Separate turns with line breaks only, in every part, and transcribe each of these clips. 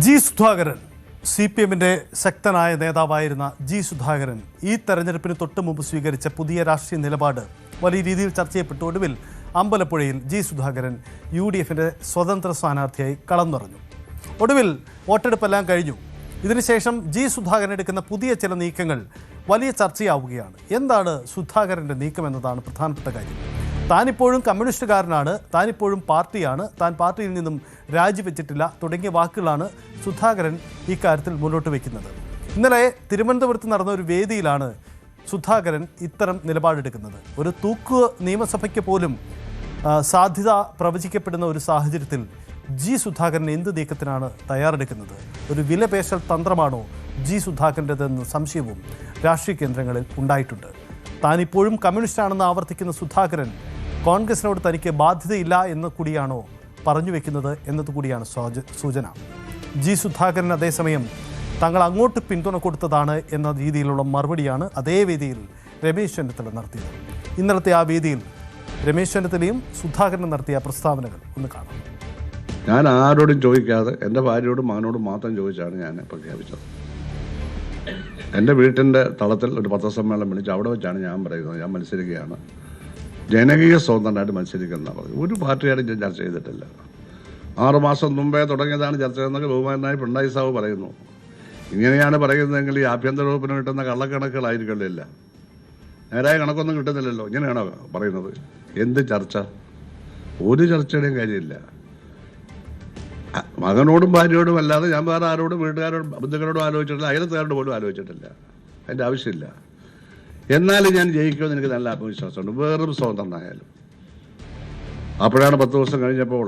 G Sudhakaran CPMന്റെ ശക്തനായ നേതാവായിരുന്ന G Sudhakaran ഈ തെരഞ്ഞെടുപ്പിന് തൊട്ട് മുമ്പ് സ്വീകരിച്ച പുതിയ രാഷ്ട്രീയ നിലപാട് വലിയ രീതിയിൽ ചർച്ച ചെയ്യപ്പെട്ടു. ഒടുവിൽ അമ്പലപ്പുഴയിൽ ജി സുധാകരൻ UDFന്റെ സ്വതന്ത്ര സ്ഥാനാർത്ഥിയായി കളം നിറഞ്ഞു. ഒടുവിൽ വോട്ടെടുപ്പെല്ലാം കഴിഞ്ഞു. ഇതിനുശേഷം ജി സുധാകരൻ എടുക്കുന്ന പുതിയ ചില നീക്കങ്ങൾ വലിയ ചർച്ചയാവുകയാണ്. എന്താണ് സുധാകരൻ്റെ നീക്കം എന്നതാണ് പ്രധാനപ്പെട്ട കാര്യം. താനിപ്പോഴും കമ്മ്യൂണിസ്റ്റുകാരനാണ്, താനിപ്പോഴും പാർട്ടിയാണ്, താൻ പാർട്ടിയിൽ നിന്നും രാജിവെച്ചിട്ടില്ല തുടങ്ങിയ വാക്കുകളാണ് സുധാകരൻ ഇക്കാര്യത്തിൽ മുന്നോട്ട് വയ്ക്കുന്നത്. ഇന്നലെ തിരുവനന്തപുരത്ത് നടന്ന ഒരു വേദിയിലാണ് സുധാകരൻ ഇത്തരം നിലപാടെടുക്കുന്നത്. ഒരു തൂക്ക് നിയമസഭയ്ക്ക് പോലും സാധ്യത പ്രവചിക്കപ്പെടുന്ന ഒരു സാഹചര്യത്തിൽ ജി സുധാകരൻ എന്ത് നീക്കത്തിനാണ് തയ്യാറെടുക്കുന്നത്? ഒരു വിലപേശൽ തന്ത്രമാണോ ജി സുധാകരൻ്റെതെന്ന് സംശയവും രാഷ്ട്രീയ കേന്ദ്രങ്ങളിൽ ഉണ്ടായിട്ടുണ്ട്. താനിപ്പോഴും കമ്മ്യൂണിസ്റ്റാണെന്ന് ആവർത്തിക്കുന്ന സുധാകരൻ കോൺഗ്രസിനോട് തനിക്ക് ബാധ്യതയില്ല എന്ന് കൂടിയാണോ പറഞ്ഞു വെക്കുന്നത് എന്നതുകൂടിയാണ് സൂചന. ജി സുധാകരൻ അതേസമയം തങ്ങൾ അങ്ങോട്ട് പിന്തുണ കൊടുത്തതാണ് എന്ന രീതിയിലുള്ള മറുപടിയാണ് അതേ വേദിയിൽ രമേശ് ചെന്നിത്തല നടത്തിയത്. ഇന്നലത്തെ ആ വേദിയിൽ രമേശ് ചെന്നിത്തലയും സുധാകരനും നടത്തിയ പ്രസ്താവനകൾ ഒന്ന് കാണാം.
ഞാൻ ആരോടും ചോദിക്കാതെ എൻ്റെ ഭാര്യയോടും മകനോടും മാത്രം ചോദിച്ചാണ് ഞാൻ പ്രഖ്യാപിച്ചത്. എൻ്റെ വീട്ടിൻ്റെ തളത്തിൽ ഒരു പത്രസമ്മേളനം വിളിച്ച് അവിടെ വെച്ചാണ് ഞാൻ പറയുന്നത് ഞാൻ മത്സരിക്കുകയാണ്, ജനകീയ സ്വതന്ത്രമായിട്ട് മത്സരിക്കുന്നതാണ് പറഞ്ഞത്. ഒരു പാർട്ടിയായിട്ടും ഞാൻ ചർച്ച ചെയ്തിട്ടില്ല. 6 മാസം മുമ്പേ തുടങ്ങിയതാണ് ചർച്ച എന്നൊക്കെ ബഹുമാനായി പിണറായി സാഹു പറയുന്നു. ഇങ്ങനെയാണ് പറയുന്നതെങ്കിൽ ഈ ആഭ്യന്തര വകുപ്പിന് കിട്ടുന്ന കള്ളക്കണക്കുകളായിരിക്കുമല്ലോ എല്ലാം. നേരായ കണക്കൊന്നും കിട്ടുന്നില്ലല്ലോ. ഇങ്ങനെയാണോ പറയുന്നത്? എന്ത് ചർച്ച? ഒരു ചർച്ചയുടെയും കാര്യമില്ല. മകനോടും ഭാര്യയോടും അല്ലാതെ ഞാൻ വേറെ ആരോടും വീട്ടുകാരോടും ബന്ധുക്കളോടും ആലോചിച്ചിട്ടില്ല, അയലത്തുകാരോട് പോലും ആലോചിച്ചിട്ടില്ല. അതിൻ്റെ ആവശ്യമില്ല. എന്നാലും ഞാൻ ജയിക്കുമെന്ന് എനിക്ക് നല്ല ആത്മവിശ്വാസമുണ്ട്, വെറും സ്വതന്ത്രനായാലും. അപ്പോഴാണ് 10 ദിവസം കഴിഞ്ഞപ്പോൾ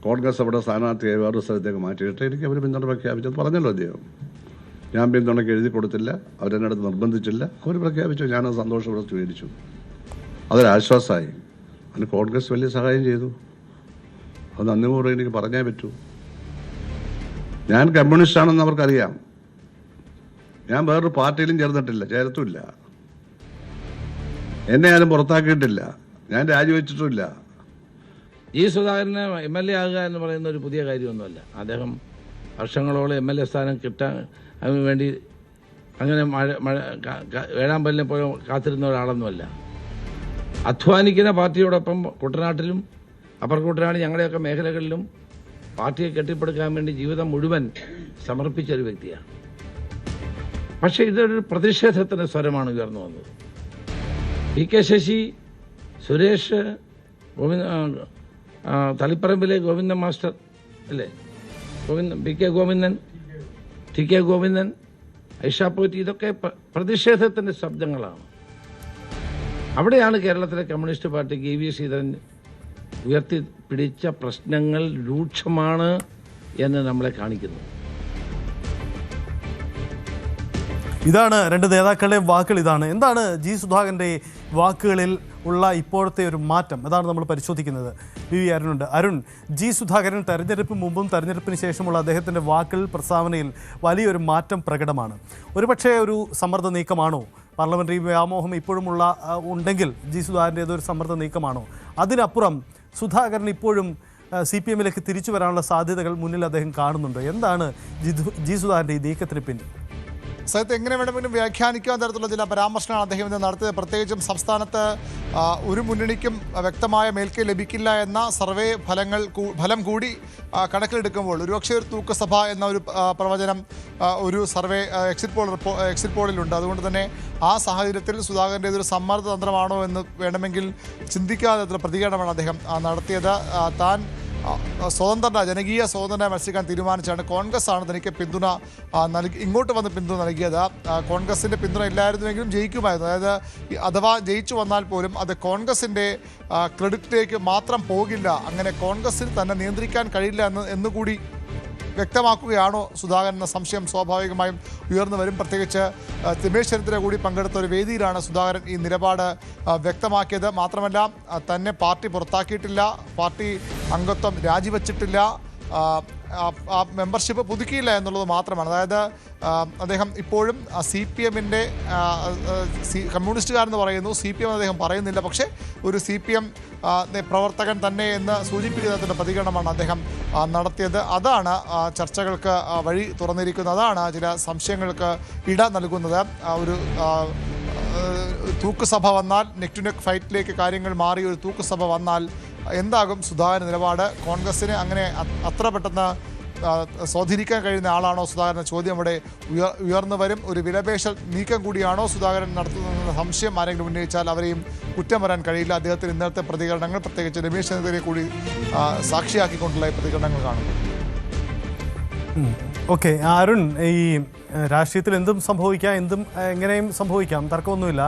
കോൺഗ്രസ് അവിടെ സ്ഥാനാർത്ഥിയായി വേറൊരു സ്ഥലത്തേക്ക് മാറ്റിയിട്ട് എനിക്ക് അവർ പിന്തുണ പ്രഖ്യാപിച്ചത്. പറഞ്ഞല്ലോ അദ്ദേഹം. ഞാൻ പിന്തുണയ്ക്ക് എഴുതി കൊടുത്തില്ല, അവരെന്നെ അടുത്ത് നിർബന്ധിച്ചില്ല, അവർ പ്രഖ്യാപിച്ചു. ഞാനത് സന്തോഷത്തോടെ സ്വീകരിച്ചു. അതൊരാശ്വാസമായി. അതിന് കോൺഗ്രസ് വലിയ സഹായം ചെയ്തു. അത് നന്ദിപൂർവ്വം എനിക്ക് പറഞ്ഞേ പറ്റൂ. ഞാൻ കമ്മ്യൂണിസ്റ്റാണെന്ന് അവർക്കറിയാം. ഞാൻ വേറൊരു പാർട്ടിയിലും ചേർത്തുമില്ല. എന്നെ ആരും പുറത്താക്കിയിട്ടില്ല. ഞാൻ രാജിവെച്ചിട്ടുമില്ല.
ജി സുധാകരന് MLA ആകുക എന്ന് പറയുന്ന ഒരു പുതിയ കാര്യമൊന്നുമല്ല. അദ്ദേഹം വർഷങ്ങളോളം MLA സ്ഥാനം കിട്ടാൻ അതിന് വേണ്ടി അങ്ങനെ വേഴാമ്പലിനെ പോലെ കാത്തിരുന്ന ഒരാളൊന്നുമല്ല. അധ്വാനിക്കുന്ന പാർട്ടിയോടൊപ്പം കുട്ടനാട്ടിലും അപ്പർ കുട്ടനാട് ഞങ്ങളുടെയൊക്കെ മേഖലകളിലും പാർട്ടിയെ കെട്ടിപ്പടുക്കാൻ വേണ്ടി ജീവിതം മുഴുവൻ സമർപ്പിച്ച ഒരു വ്യക്തിയാണ്. പക്ഷേ ഇതൊരു പ്രതിഷേധത്തിൻ്റെ സ്വരമാണ് ഉയർന്നു വന്നത്. PK ശശി, സുരേഷ്, തളിപ്പറമ്പിലെ ഗോവിന്ദൻ മാസ്റ്റർ അല്ലേ, PK ഗോവിന്ദൻ, TK ഗോവിന്ദൻ, ഐഷാപോറ്റി, ഇതൊക്കെ പ്രതിഷേധത്തിൻ്റെ ശബ്ദങ്ങളാണ്. അവിടെയാണ് കേരളത്തിലെ കമ്മ്യൂണിസ്റ്റ് പാർട്ടിക്ക് EV ശ്രീധരൻ ഉയർത്തിപ്പിടിച്ച പ്രശ്നങ്ങൾ രൂക്ഷമാണ് എന്ന് നമ്മളെ കാണിക്കുന്നു.
ഇതാണ് രണ്ട് നേതാക്കളുടെ വാക്കുകൾ. ഇതാണ് എന്താണ് ജി സുധാകരൻ്റെ വാക്കുകളിൽ ഉള്ള ഇപ്പോഴത്തെ ഒരു മാറ്റം, അതാണ് നമ്മൾ പരിശോധിക്കുന്നത്. VV അരുണുണ്ട്. അരുൺ, ജി സുധാകരൻ തെരഞ്ഞെടുപ്പ് മുമ്പും തെരഞ്ഞെടുപ്പിന് ശേഷമുള്ള അദ്ദേഹത്തിൻ്റെ വാക്കുകളിൽ പ്രസ്താവനയിൽ വലിയൊരു മാറ്റം പ്രകടമാണ്. ഒരുപക്ഷേ ഒരു സമ്മർദ്ദ നീക്കമാണോ? പാർലമെൻ്ററി വ്യാമോഹം ഇപ്പോഴുമുള്ള ഉണ്ടെങ്കിൽ ജി സുധാകരൻ്റെ ഏതൊരു സമ്മർദ്ദ നീക്കമാണോ? അതിനപ്പുറം സുധാകരൻ ഇപ്പോഴും CPMലേക്ക് തിരിച്ചു വരാനുള്ള സാധ്യതകൾ മുന്നിൽ അദ്ദേഹം കാണുന്നുണ്ട്. എന്താണ് ജി സുധാകരൻ്റെ ഈ നീക്കത്തിന് പിന്നിൽ?
സത്യത്തെ എങ്ങനെ വേണമെങ്കിലും വ്യാഖ്യാനിക്കാൻ തരത്തിലുള്ള ചില പരാമർശങ്ങളാണ് അദ്ദേഹം ഇന്ന് നടത്തിയത്. പ്രത്യേകിച്ചും സംസ്ഥാനത്ത് ഒരു മുന്നണിക്കും വ്യക്തമായ മേൽക്കൈ ലഭിക്കില്ല എന്ന സർവേ ഫലം കൂടി കണക്കിലെടുക്കുമ്പോൾ ഒരുപക്ഷെ ഒരു തൂക്കസഭ എന്ന ഒരു പ്രവചനം ഒരു സർവേ എക്സിറ്റ് പോളിലുണ്ട്. അതുകൊണ്ട് തന്നെ ആ സാഹചര്യത്തിൽ സുധാകരൻ്റെ ഇതൊരു സമ്മർദ്ദ തന്ത്രമാണോ എന്ന് വേണമെങ്കിൽ ചിന്തിക്കാതെ പ്രതികരണമാണ് അദ്ദേഹം നടത്തിയത്. താൻ ജനകീയ സ്വതന്ത്രനായി മത്സരിക്കാൻ തീരുമാനിച്ചാണ്. കോൺഗ്രസ് ആണ് തനിക്ക് പിന്തുണ ഇങ്ങോട്ട് വന്ന് പിന്തുണ നൽകിയത്. കോൺഗ്രസിൻ്റെ പിന്തുണ ഇല്ലായിരുന്നുവെങ്കിലും ജയിക്കുമായിരുന്നു. അതായത് അഥവാ ജയിച്ചു വന്നാൽ പോലും അത് കോൺഗ്രസിൻ്റെ ക്രെഡിറ്റിലേക്ക് മാത്രം പോകില്ല, അങ്ങനെ കോൺഗ്രസിന് തന്നെ നിയന്ത്രിക്കാൻ കഴിയില്ല എന്നുകൂടി വ്യക്തമാക്കുകയാണോ സുധാകരൻ എന്ന സംശയം സ്വാഭാവികമായും ഉയർന്നു വരും. പ്രത്യേകിച്ച് രമേശ് ചെന്നിത്തല കൂടി പങ്കെടുത്ത ഒരു വേദിയിലാണ് സുധാകരൻ ഈ നിലപാട് വ്യക്തമാക്കിയത്. മാത്രമല്ല തന്നെ പാർട്ടി പുറത്താക്കിയിട്ടില്ല, പാർട്ടി അംഗത്വം രാജിവെച്ചിട്ടില്ല, ആ മെമ്പർഷിപ്പ് പുതുക്കിയില്ല എന്നുള്ളത് മാത്രമാണ്. അതായത് അദ്ദേഹം ഇപ്പോഴും CPM-ൻ്റെ കമ്മ്യൂണിസ്റ്റുകാരെന്ന് പറയുന്നു, CPM അദ്ദേഹം പറയുന്നില്ല. പക്ഷേ ഒരു CPM പ്രവർത്തകൻ തന്നെ എന്ന് സൂചിപ്പിക്കുന്നതിൻ്റെ പ്രതികരണമാണ് അദ്ദേഹം നടത്തിയത്. അതാണ് ചർച്ചകൾക്ക് വഴി തുറന്നിരിക്കുന്നത്, അതാണ് ചില സംശയങ്ങൾക്ക് ഇട നൽകുന്നത്. ഒരു തൂക്കുസഭ വന്നാൽ, നെക്ക് ടു നെക്ക് ഫൈറ്റിലേക്ക് കാര്യങ്ങൾ മാറി ഒരു തൂക്കുസഭ വന്നാൽ എന്താകും സുധാകരൻ നിലപാട്? കോൺഗ്രസിന് അങ്ങനെ അത്ര പെട്ടെന്ന് സ്വാധീനിക്കാൻ കഴിയുന്ന ആളാണോ സുധാകരൻ? ചോദ്യം അവിടെ ഉയർന്നു വരും. ഒരു വിലപേശ നീക്കം കൂടിയാണോ സുധാകരൻ നടത്തുന്നതെന്ന സംശയം ആരെങ്കിലും ഉന്നയിച്ചാൽ അവരെയും കുറ്റം പറയാൻ കഴിയില്ല. അദ്ദേഹത്തിന് ഇന്നത്തെ പ്രതികരണങ്ങൾ, പ്രത്യേകിച്ച് രമേശ് ചെന്നിത്തലയെ കൂടി സാക്ഷിയാക്കിക്കൊണ്ടുള്ള പ്രതികരണങ്ങൾ കാണുന്നു.
ഓക്കെ, അരുൺ, ഈ രാഷ്ട്രീയത്തിൽ എന്തും സംഭവിക്കാം, എന്തും എങ്ങനെയും സംഭവിക്കാം, തർക്കമൊന്നുമില്ല.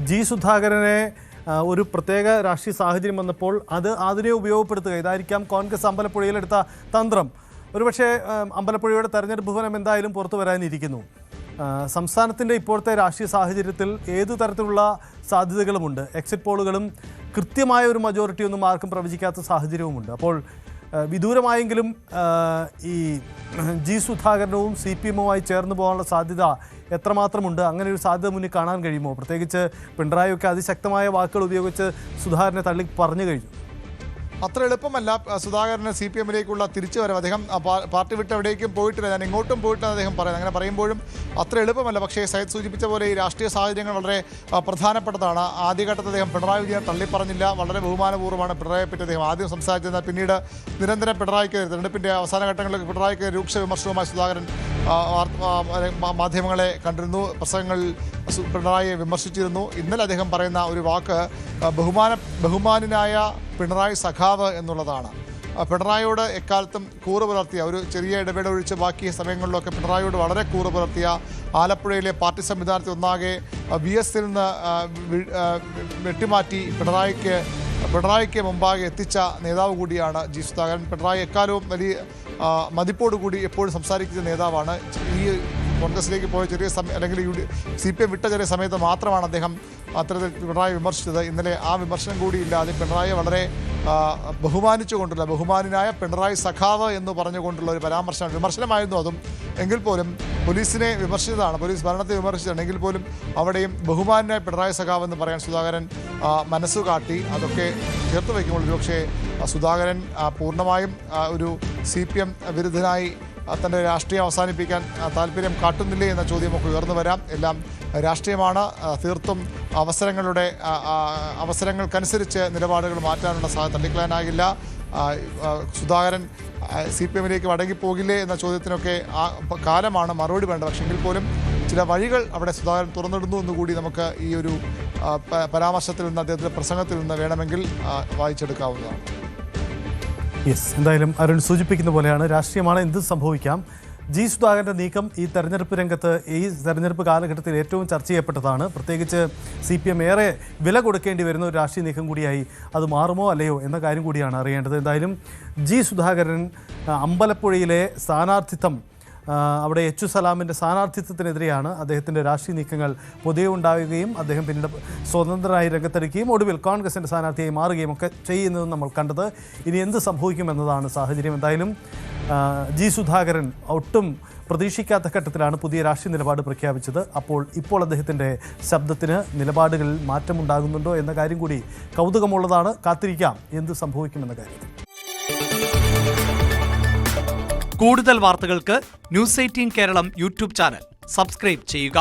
ജി സുധാകരനെ ഒരു പ്രത്യേക രാഷ്ട്രീയ സാഹചര്യം വന്നപ്പോൾ അതിനെ ഉപയോഗപ്പെടുത്തുക, ഇതായിരിക്കാം കോൺഗ്രസ് അമ്പലപ്പുഴയിലെടുത്ത തന്ത്രം. ഒരുപക്ഷെ അമ്പലപ്പുഴയുടെ തെരഞ്ഞെടുപ്പ് ഫലം എന്തായാലും പുറത്തു വരാനിരിക്കുന്നു. സംസ്ഥാനത്തിൻ്റെ ഇപ്പോഴത്തെ രാഷ്ട്രീയ സാഹചര്യത്തിൽ ഏതു തരത്തിലുള്ള സാധ്യതകളുമുണ്ട്. എക്സിറ്റ് പോളുകളും കൃത്യമായ ഒരു മജോറിറ്റി ഒന്നും ആർക്കും പ്രവചിക്കാത്ത സാഹചര്യവുമുണ്ട്. അപ്പോൾ വിദൂരമായെങ്കിലും ഈ ജി സുധാകരനവും CPM-വുമായി ചേർന്ന് പോകാനുള്ള സാധ്യത എത്രമാത്രമുണ്ട്? അങ്ങനെ ഒരു സാധ്യത മുന്നിൽ കാണാൻ കഴിയുമോ? പ്രത്യേകിച്ച് പിണറായിയൊക്കെ അതിശക്തമായ വാക്കുകൾ ഉപയോഗിച്ച് സുധാകരനെ തള്ളി പറഞ്ഞു കഴിഞ്ഞു.
അത്ര എളുപ്പമല്ല സുധാകരന് CPM-ലേക്കുള്ള തിരിച്ചുവരവ്. അദ്ദേഹം പാർട്ടി വിട്ട് എവിടേക്കും പോയിട്ടില്ല, ഞാൻ ഇങ്ങോട്ടും പോയിട്ടില്ല അദ്ദേഹം പറയുന്നത്. അങ്ങനെ പറയുമ്പോഴും അത്ര എളുപ്പമല്ല. പക്ഷേ സയ്യിദ് സൂചിപ്പിച്ച പോലെ ഈ രാഷ്ട്രീയ സാഹചര്യങ്ങൾ വളരെ പ്രധാനപ്പെട്ടതാണ്. ആദ്യഘട്ടത്തിൽ അദ്ദേഹം പിണറായി വിജയൻ തള്ളിപ്പറഞ്ഞില്ല. വളരെ ബഹുമാനപൂർവ്വമാണ് പിണറായിയെ പറ്റി അദ്ദേഹം ആദ്യം സംസാരിച്ചത്. പിന്നീട് നിരന്തരം പിണറായിക്ക്, തെരഞ്ഞെടുപ്പിൻ്റെ അവസാന ഘട്ടങ്ങളിൽ പിണറായിക്ക് രൂക്ഷ വിമർശനവുമായി സുധാകരൻ മാധ്യമങ്ങളെ കണ്ടിരുന്നു. പ്രസംഗങ്ങളിൽ പിണറായിയെ വിമർശിച്ചിരുന്നു. ഇന്നലെ അദ്ദേഹം പറയുന്ന ഒരു വാക്ക് ബഹുമാനായ പിണറായി സഖാവ് എന്നുള്ളതാണ്. പിണറായിയോട് എക്കാലത്തും കൂറ് പുലർത്തിയ, ഒരു ചെറിയ ഇടവേള ഒഴിച്ച് ബാക്കി സമയങ്ങളിലൊക്കെ പിണറായിയോട് വളരെ കൂറ് പുലർത്തിയ, ആലപ്പുഴയിലെ പാർട്ടി സംവിധാനത്തെ ഒന്നാകെ VS-ൽ നിന്ന് വെട്ടിമാറ്റി പിണറായിക്ക് മുമ്പാകെ എത്തിച്ച നേതാവ് കൂടിയാണ് ജി സുധാകരൻ. പിണറായി എക്കാലവും വലിയ മതിപ്പോടുകൂടി എപ്പോഴും സംസാരിക്കുന്ന നേതാവാണ്. ഈ കോൺഗ്രസിലേക്ക് പോയ ചെറിയ സമയം, അല്ലെങ്കിൽ CPM വിട്ട ചെറിയ സമയത്ത് മാത്രമാണ് അദ്ദേഹം അത്തരത്തിൽ പിണറായി വിമർശിച്ചത്. ഇന്നലെ ആ വിമർശനം കൂടി ഇല്ലാതെ പിണറായി വളരെ ബഹുമാനിച്ചുകൊണ്ടുള്ള, ബഹുമാനായ പിണറായി സഖാവ് എന്ന് പറഞ്ഞുകൊണ്ടുള്ള ഒരു വിമർശനമായിരുന്നു അതും. എങ്കിൽ പോലും പോലീസിനെ വിമർശിച്ചതാണ്, പോലീസ് ഭരണത്തെ വിമർശിച്ചതാണ്. എങ്കിൽ പോലും അവിടെയും ബഹുമാനായ പിണറായി സഖാവ് എന്ന് പറയാൻ സുധാകരൻ മനസ്സു കാട്ടി. അതൊക്കെ ചേർത്ത് വയ്ക്കുമ്പോൾ ഒരുപക്ഷെ സുധാകരൻ പൂർണ്ണമായും ഒരു CPM വിരുദ്ധനായി തൻ്റെ രാഷ്ട്രീയം അവസാനിപ്പിക്കാൻ താല്പര്യം കാട്ടുന്നില്ലേ എന്ന ചോദ്യമൊക്കെ ഉയർന്നു വരാം. എല്ലാം രാഷ്ട്രീയമാണ്. തീർത്തും അവസരങ്ങൾക്കനുസരിച്ച് നിലപാടുകൾ മാറ്റാനുള്ള സാധ്യത തള്ളിക്കളയാനാകില്ല. സുധാകരൻ CPM-ലേക്ക് മടങ്ങിപ്പോകില്ലേ എന്ന ചോദ്യത്തിനൊക്കെ കാലമാണ് മറുപടി വേണ്ടത്. പക്ഷേ എങ്കിൽ പോലും ചില വഴികൾ അവിടെ സുധാകരൻ തുറന്നിടുന്നു എന്നുകൂടി നമുക്ക് ഈ ഒരു പരാമർശത്തിൽ നിന്ന്, അദ്ദേഹത്തിൻ്റെ പ്രസംഗത്തിൽ നിന്ന് വേണമെങ്കിൽ വായിച്ചെടുക്കാവുന്നതാണ്.
യെസ്, എന്തായാലും അരുൺ സൂചിപ്പിക്കുന്ന പോലെയാണ്, രാഷ്ട്രീയമാണ്, എന്തും സംഭവിക്കാം. ജി സുധാകരൻ്റെ നീക്കം ഈ തെരഞ്ഞെടുപ്പ് രംഗത്ത്, ഈ തെരഞ്ഞെടുപ്പ് കാലഘട്ടത്തിൽ ഏറ്റവും ചർച്ച ചെയ്യപ്പെട്ടതാണ്. പ്രത്യേകിച്ച് CPM ഏറെ വില കൊടുക്കേണ്ടി വരുന്ന ഒരു രാഷ്ട്രീയ നീക്കം കൂടിയായി അത് മാറുമോ അല്ലയോ എന്ന കാര്യം കൂടിയാണ് അറിയേണ്ടത്. എന്തായാലും ജി സുധാകരൻ അമ്പലപ്പുഴയിലെ സ്ഥാനാർത്ഥിത്വം, അവിടെ സലാമിൻ്റെ സ്ഥാനാർത്ഥിത്വത്തിനെതിരെയാണ് അദ്ദേഹത്തിൻ്റെ രാഷ്ട്രീയ നീക്കങ്ങൾ പൊതുവെ ഉണ്ടാവുകയും അദ്ദേഹം പിന്നീട് സ്വതന്ത്രനായി രംഗത്തെടുക്കുകയും ഒടുവിൽ കോൺഗ്രസിൻ്റെ സ്ഥാനാർത്ഥിയായി മാറുകയും ഒക്കെ ചെയ്യുന്നത് നമ്മൾ കണ്ടത്. ഇനി എന്ത് സംഭവിക്കുമെന്നതാണ് സാഹചര്യം. എന്തായാലും ജി സുധാകരൻ ഒട്ടും പ്രതീക്ഷിക്കാത്ത ഘട്ടത്തിലാണ് പുതിയ രാഷ്ട്രീയ നിലപാട് പ്രഖ്യാപിച്ചത്. ഇപ്പോൾ അദ്ദേഹത്തിൻ്റെ ശബ്ദത്തിന്, നിലപാടുകളിൽ മാറ്റമുണ്ടാകുന്നുണ്ടോ എന്ന കാര്യം കൂടി കൗതുകമുള്ളതാണ്. കാത്തിരിക്കാം എന്ത് സംഭവിക്കുമെന്ന കാര്യത്തിൽ.
കൂടുതൽ വാർത്തകൾക്ക് News 18 Keralam YouTube channel subscribe ചെയ്യുക.